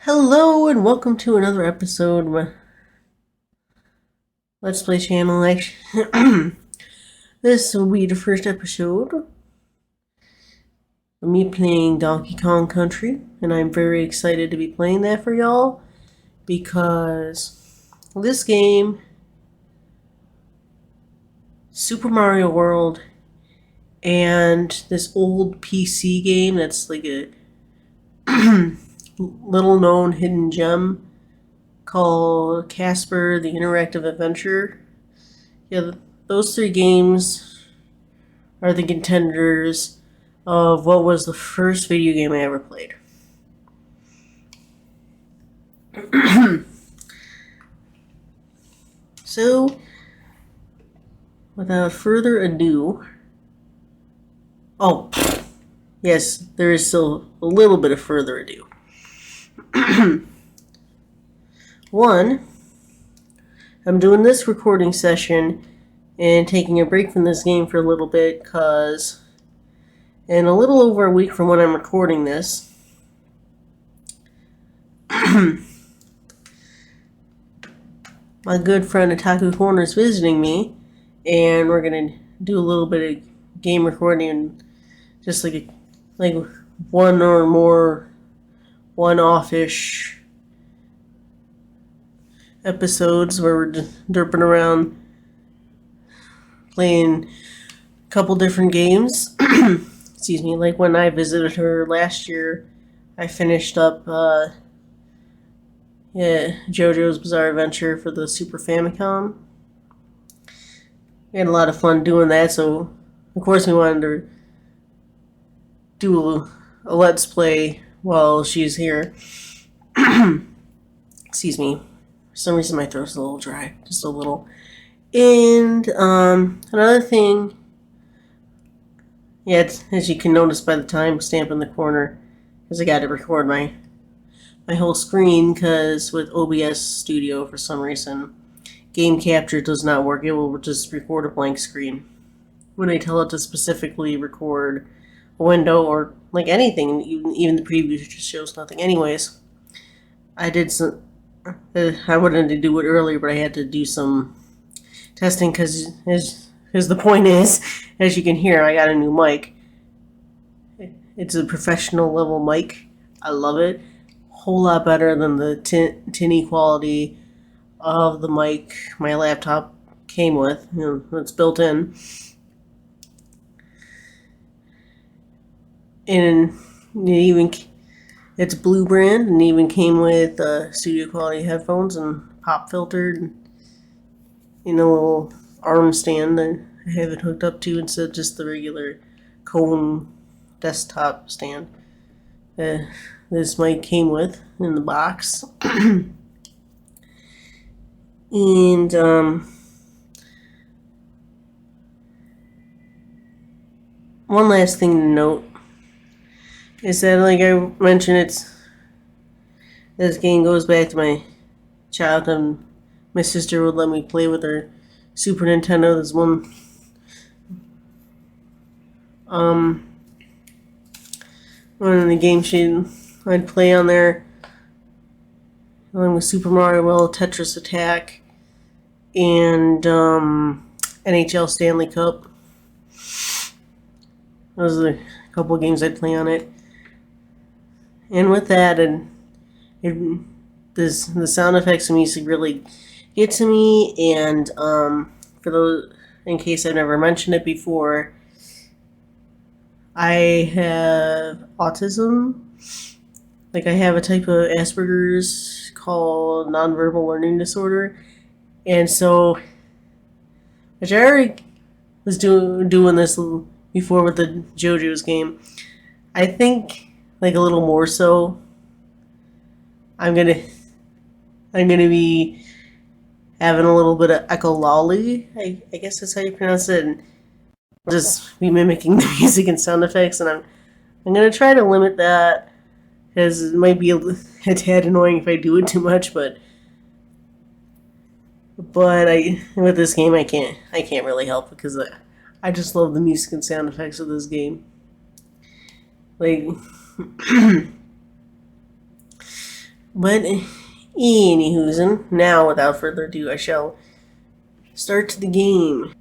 Hello and welcome to another episode of my Let's Play channel. This will be the first episode of me playing Donkey Kong Country, and I'm very excited to be playing that for y'all because this game, Super Mario World, and this old PC game that's like a little known hidden gem called Casper the Interactive Adventure. Yeah, those three games are the contenders of what was the first video game I ever played. So, without further ado, yes, there is still a little bit of further ado. One, I'm doing this recording session and taking a break from this game for a little bit because in a little over a week from when I'm recording this, my good friend Otaku Corner is visiting me, and we're gonna do a little bit of game recording and just like one or more one-off-ish episodes where we're derping around playing a couple different games. Excuse me, like when I visited her last year, I finished up JoJo's Bizarre Adventure for the Super Famicom. We had a lot of fun doing that, so of course we wanted to do a Let's Play while she's here. Excuse me. For some reason my throat's a little dry. Just a little. And another thing, as you can notice by the timestamp in the corner, because I got to record my whole screen, because with OBS Studio for some reason game capture does not work. It will just record a blank screen when I tell it to specifically record a window or like anything. Even the preview just shows nothing. Anyways, I wanted to do it earlier, but I had to do some testing because the point is, as you can hear, I got a new mic. It's a professional level mic. I love it. Whole lot better than the tinny quality of the mic my laptop came with. It's built in. And it's Blue brand, and even came with studio quality headphones and pop filtered, a little arm stand that I have it hooked up to instead of just the regular cone desktop stand. This mic came with in the box. And one last thing to note is that, like I mentioned, this game goes back to my childhood. My sister would let me play with her Super Nintendo. There's one of the games I'd play on there, along with Super Mario World, Tetris Attack, and NHL Stanley Cup. Those are a couple of games I'd play on it. And with that, the sound effects and music really get to me. And for in case I've never mentioned it before, I have autism. Like, I have a type of Asperger's called nonverbal learning disorder. And so, which I already was doing this before with the JoJo's game. I think, like, a little more so, I'm gonna be having a little bit of echololly, I guess that's how you pronounce it, and just be mimicking the music and sound effects, and I'm gonna try to limit that, because it might be a tad annoying if I do it too much, but with this game I can't really help, because I just love the music and sound effects of this game. Like, but anywho's, now without further ado, I shall start the game.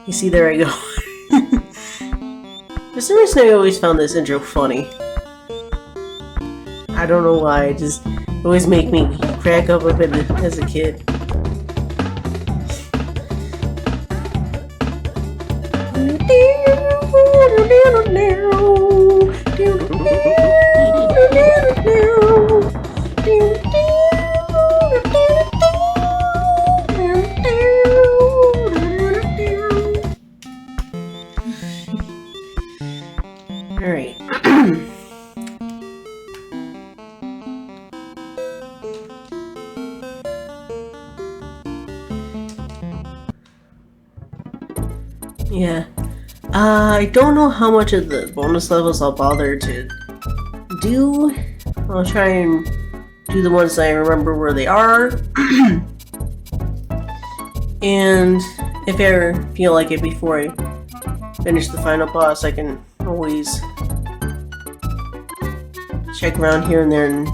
You see, there I go. For some reason, I always found this intro funny. I don't know why, it just always make me crack up a bit as a kid. Alright. Yeah. I don't know how much of the bonus levels I'll bother to do. I'll try and do the ones I remember where they are. And if I ever feel like it before I finish the final boss, I can always check around here and there and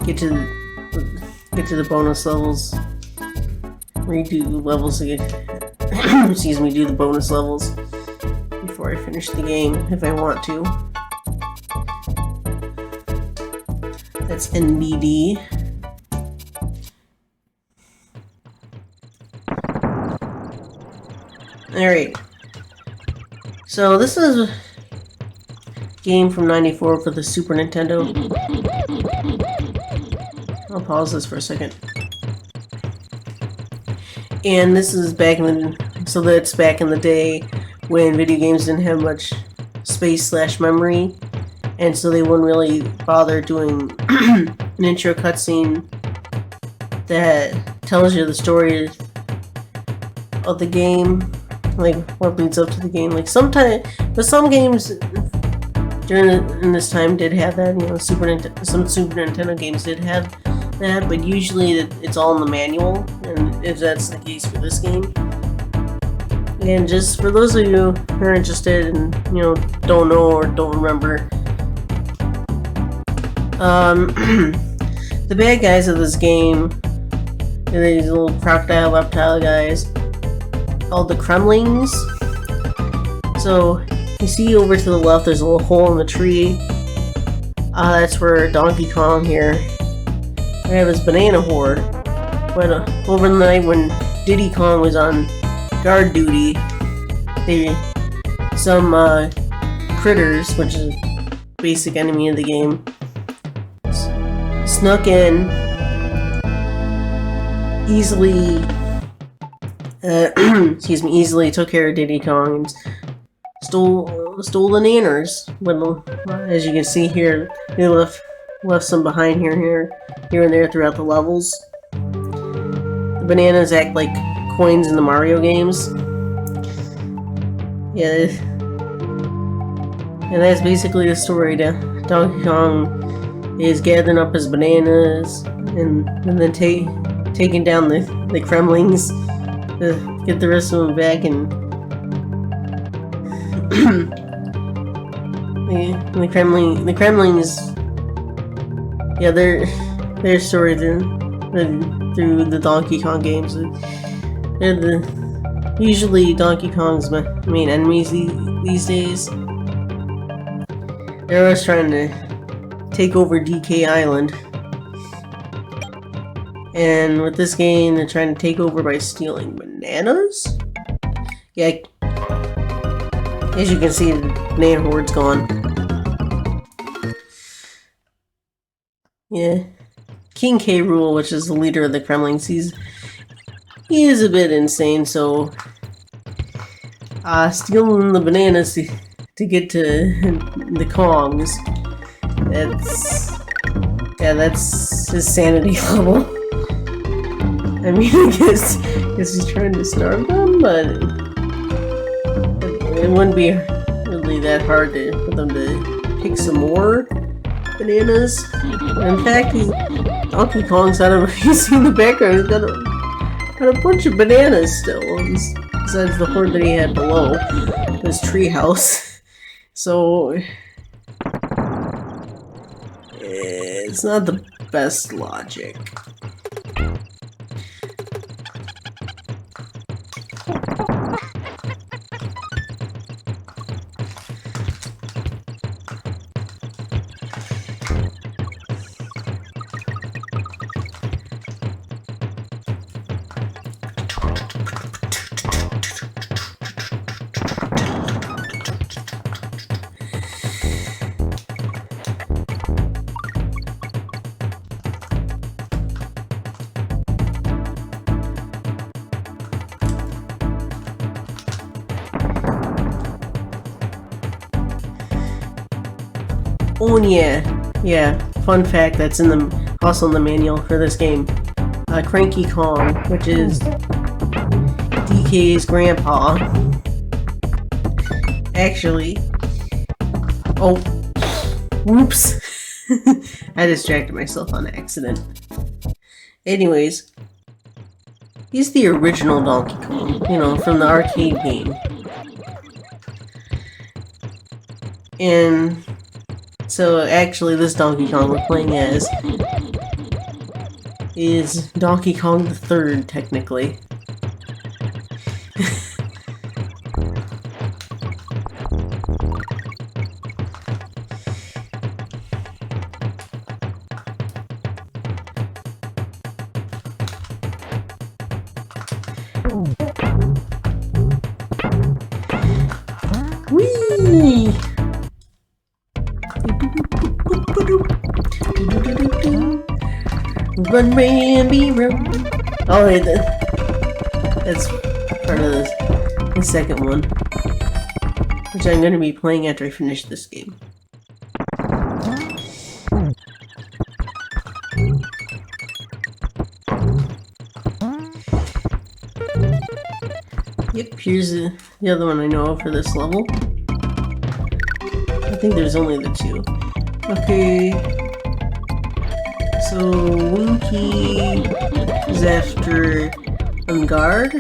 get to the bonus levels. Redo levels again. Excuse me, do the bonus levels before I finish the game if I want to. That's NBD. Alright. So this is a game from '94 for the Super Nintendo. I'll pause this for a second. And this is back in the day when video games didn't have much space/memory, and so they wouldn't really bother doing an intro cutscene that tells you the story of the game, like what leads up to the game. Like some games in this time did have that. You know, some Super Nintendo games did have that, but usually it's all in the manual, and if that's the case for this game. And just for those of you who are interested and, you know, don't know or don't remember, the bad guys of this game are these little crocodile reptile guys called the Kremlings. So you see over to the left there's a little hole in the tree. That's where Donkey Kong here I have his banana horde. But over the night when Diddy Kong was on guard duty, some critters, which is a basic enemy of the game, snuck in, easily easily took care of Diddy Kong and stole the naners. But as you can see here, they left some behind here and there throughout the levels. The bananas act like coins in the Mario games. Yeah, and that's basically the story. Donkey Kong is gathering up his bananas and then taking down the Kremlings to get the rest of them back, and the Kremlings, yeah, their story through the Donkey Kong games. They're usually Donkey Kong's main enemies these days. They're always trying to take over DK Island. And with this game, they're trying to take over by stealing bananas? Yeah, as you can see, the banana horde's gone. Yeah. King K. Rool, which is the leader of the Kremlings, he is a bit insane, so stealing the bananas to get to the Kongs, that's his sanity level. I mean, I guess he's trying to starve them, but it wouldn't be really that hard for them to pick some more bananas. In fact, Donkey Kong's you see in the background, he's got a bunch of bananas still, besides the horde that he had below his treehouse. So it's not the best logic. Oh yeah. Fun fact that's also in the manual for this game. Cranky Kong, which is DK's grandpa. Actually, oh, whoops! I distracted myself on accident. Anyways, he's the original Donkey Kong, from the arcade game. And so actually this Donkey Kong we're playing as is Donkey Kong the Third, technically. Whee! Run, Rambi, run. Oh, wait, that's part of the second one, which I'm going to be playing after I finish this game. Yep, here's the other one I know of for this level. I think there's only the two. Okay. So, Winky is after Unguard.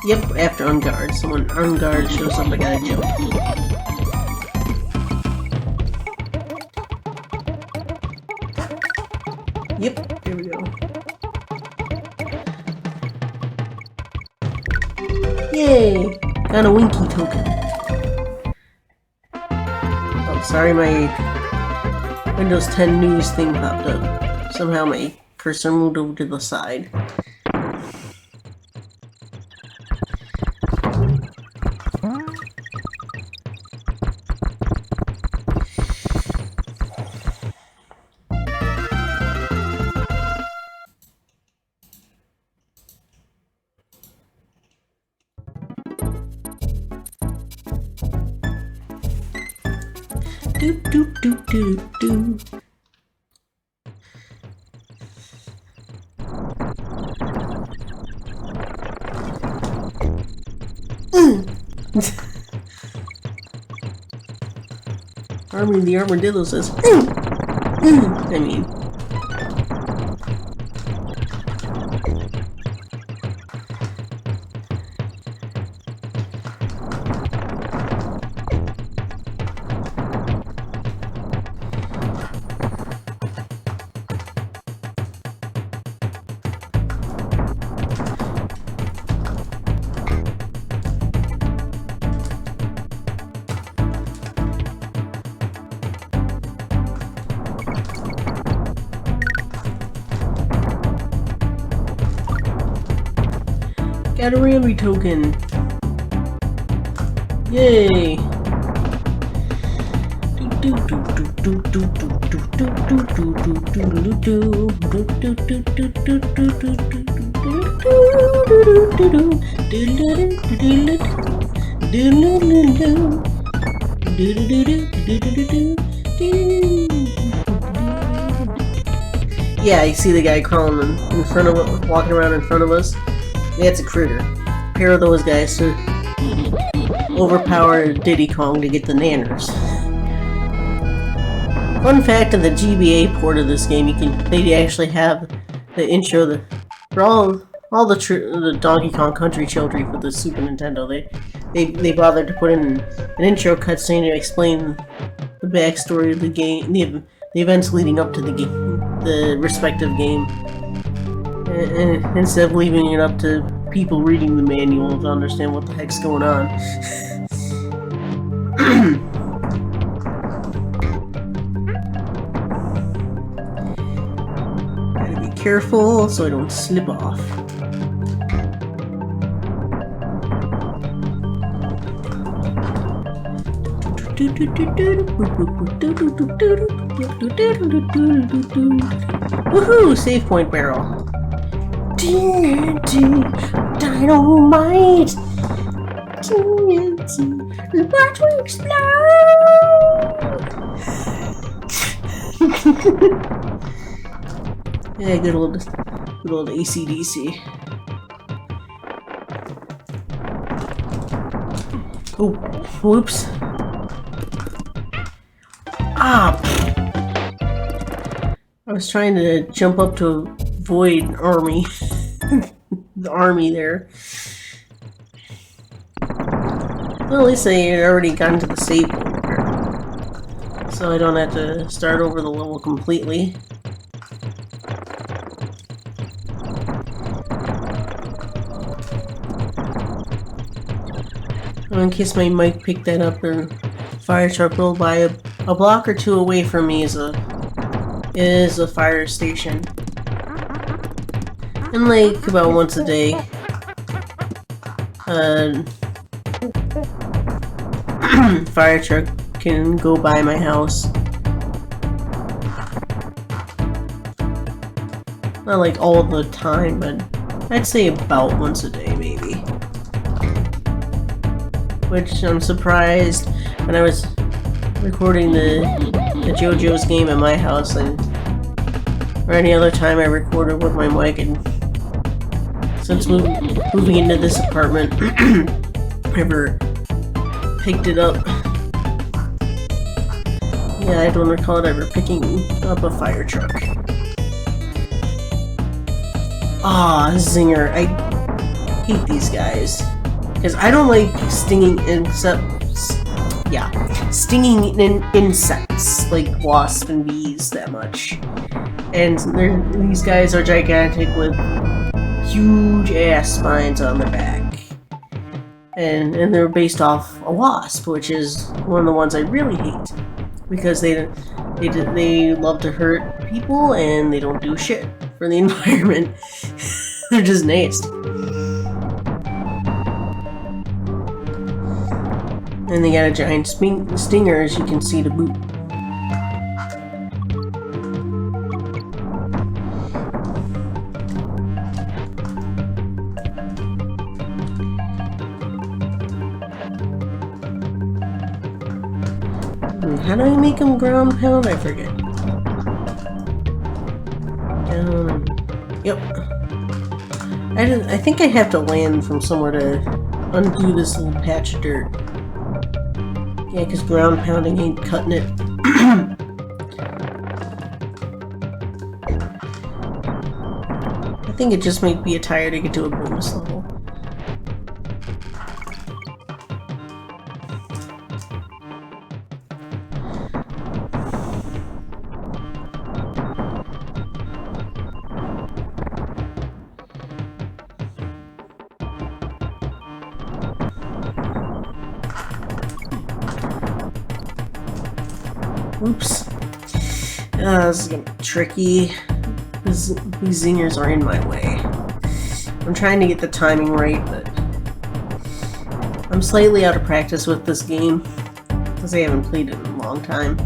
Yep, after Unguard. So when Unguard shows up, I gotta jump. Yep, here we go. Yay! Got a Winky token. Oh, sorry, my Windows 10 news thing popped up. Somehow my cursor moved over to the side. Do do do do do. Army the Armadillo says, I mean. Got a Rambi token. Yay! Yeah, you see the guy crawling in front of us, walking around in front of us? That's a critter. A pair of those guys to overpower Diddy Kong to get the naners. Fun fact of the GBA port of this game, they actually have the intro for all the Donkey Kong Country children for the Super Nintendo. They bothered to put in an intro cutscene to explain the backstory of the game, the events leading up to the respective game, instead of leaving it up to people reading the manual to understand what the heck's going on. Gotta be careful so I don't slip off. Woohoo! Save point barrel. TNT dynamite. TNT, watch me explode. Yeah, good old AC/DC. Oh, whoops. Ah! I was trying to jump up to avoid army. The army there. Well, at least I had already gotten to the save point there. So I don't have to start over the level completely. In case my mic picked that up, the fire truck rolled by a block or two away from me is a fire station. And like about once a day, fire truck can go by my house. Not like all the time, but I'd say about once a day maybe. Which I'm surprised when I was recording the JoJo's game at my house, or any other time I recorded with my mic, and since moving into this apartment, never picked it up. Yeah, I don't recall it ever picking up a fire truck. Ah, zinger. I hate these guys. Because I don't like stinging insects like wasps and bees that much. And these guys are gigantic with huge ass spines on their back. And they're based off a wasp, which is one of the ones I really hate. Because they love to hurt people and they don't do shit for the environment. They're just nasty. And they got a giant stinger, as you can see, to boot. How do I make them ground pound? I forget. Yep. I think I have to land from somewhere to undo this little patch of dirt. Yeah, because ground pounding ain't cutting it. I think it just might be a tire to get to a bonus level. Oops. This is gonna be tricky. These zingers are in my way. I'm trying to get the timing right, but I'm slightly out of practice with this game because I haven't played it in a long time.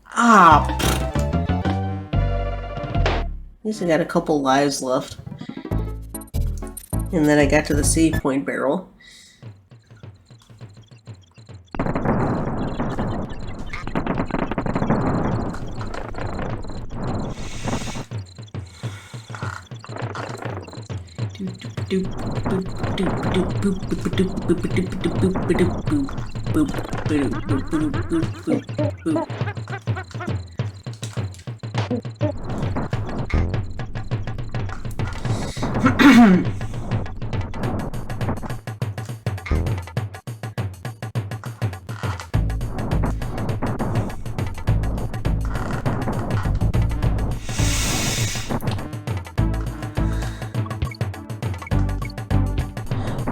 Ah! At least I got a couple lives left. And then I got to the save point barrel.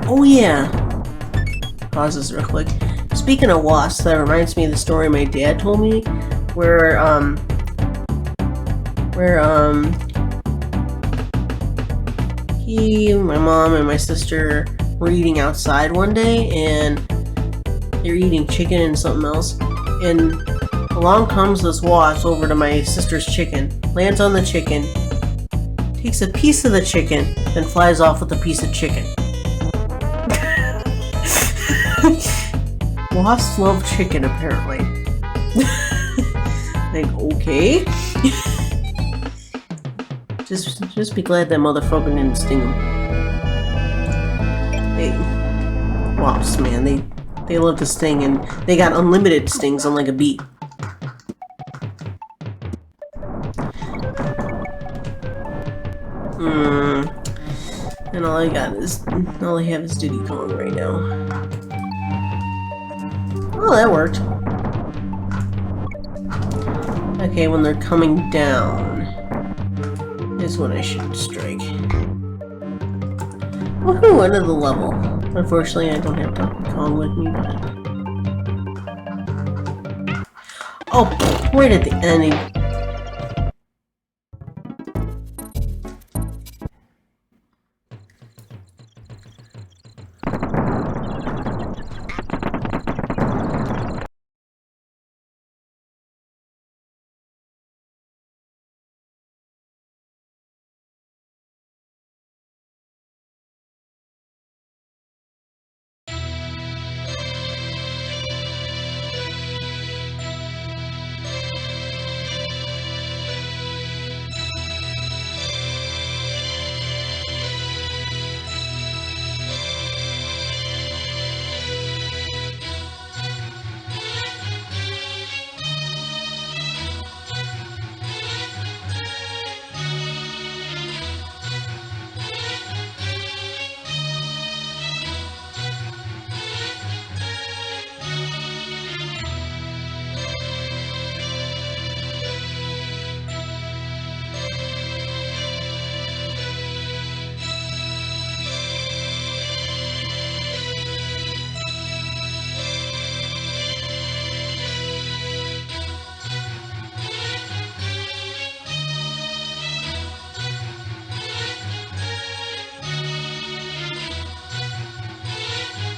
Oh yeah! Pause this real quick. Speaking of wasps, that reminds me of the story my dad told me, where he, my mom, and my sister were eating outside one day, and they're eating chicken and something else, and along comes this wasp over to my sister's chicken, lands on the chicken, takes a piece of the chicken, then flies off with a piece of chicken. Wasps love chicken, apparently. Like, okay. just be glad that motherfucker didn't sting him. Hey, wasps, man, they love to sting, and they got unlimited stings, unlike a bee. And all I have is Diddy Kong right now. Oh, that worked. Okay, when they're coming down is when I should strike. Woohoo, end of the level. Unfortunately, I don't have Donkey Kong with me, but... Oh, right at the end,